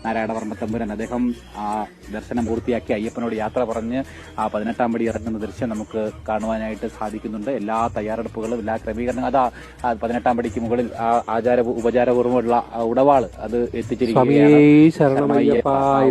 നാരായണവർമ്മ തമ്പുരാൻ അദ്ദേഹം ദർശനം പൂർത്തിയാക്കി അയ്യപ്പനോട് യാത്ര പറഞ്ഞ് 18-ാം പടി ഇറങ്ങുന്ന ദൃശ്യം നമുക്ക് കാണുവാനായിട്ട് സാധിക്കുന്നുണ്ട്. എല്ലാ തയ്യാറെടുപ്പുകളും എല്ലാ ക്രമീകരണങ്ങളും 18-ാം പടിക്ക് മുകളിൽ ഉപചാരപൂർവ്വമുള്ള ഉടവാള് അത്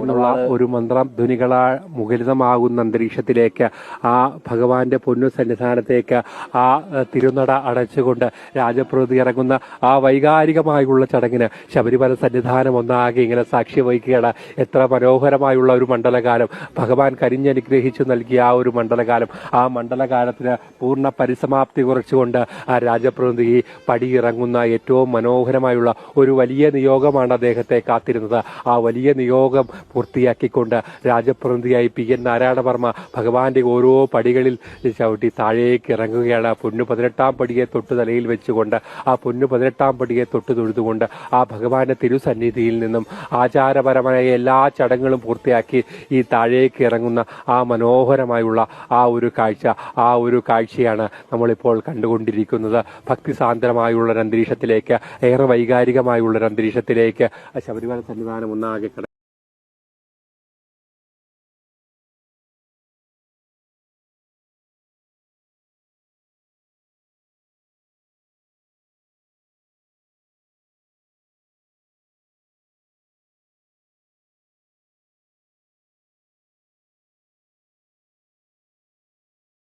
എന്നുള്ള ഒരു മന്ത്രം ധ്വനികളാൽ മുഖരിതമാകുന്ന അന്തരീക്ഷത്തിലേക്ക് ആ ഭഗവാന്റെ പൊന്നു സന്നിധാനത്തേക്ക് ആ തിരുനട അടച്ചുകൊണ്ട് രാജപ്രതിനിധി ഇറങ്ങുന്ന ആ വൈകാരികമായുള്ള ചടങ്ങിന് ശബരിമല സന്നിധാനം ഒന്നാകെ ഇങ്ങനെ സാക്ഷി വഹിക്കുകയാണ്. എത്ര മനോഹരമായുള്ള ഒരു മണ്ഡലകാലം, ഭഗവാൻ കരിഞ്ഞനുഗ്രഹിച്ചു നൽകിയ ആ ഒരു മണ്ഡലകാലം, ആ മണ്ഡലകാലത്തിന് പൂർണ്ണ പരിസമാപ്തി കുറിച്ചുകൊണ്ട് ആ രാജപ്രതിനിധി പടിയിറങ്ങുന്ന ഏറ്റവും മനോഹരമായുള്ള ഒരു വലിയ നിയോഗമാണ് അദ്ദേഹത്തെ കാത്തിരുന്നത്. ആ വലിയ നിയോഗം പൂർത്തിയാക്കിക്കൊണ്ട് രാജപ്രതിനിധിയായി PN നാരായണവർമ്മ ഭഗവാന്റെ ഓരോ പടികളിൽ ചവിട്ടി താഴേക്ക് ഇറങ്ങുകയാണ്. പൊന്നു 18-ാം പടിയെ തൊട്ട് തലയിൽ വെച്ചുകൊണ്ട് ആ പൊന്നു 18-ാം പടിയെ തൊട്ട് തൊഴുതുകൊണ്ട് ആ ഭഗവാന്റെ തിരുസന്നിധിയിൽ നിന്നും ആചാരപരമായ എല്ലാ ചടങ്ങുകളും പൂർത്തിയാക്കി ഈ താഴേക്ക് ഇറങ്ങുന്ന ആ മനോഹരമായുള്ള ആ ഒരു കാഴ്ചയാണ് നമ്മളിപ്പോൾ കണ്ടുകൊണ്ടിരിക്കുന്നത്. ഭക്തിസാന്ദ്രമായുള്ള ഒരു അന്തരീക്ഷത്തിലേക്ക്, ഏറെ വൈകാരികമായുള്ള ഒരു അന്തരീക്ഷത്തിലേക്ക് ശബരിമല സന്നിധാനം ഒന്നാകെ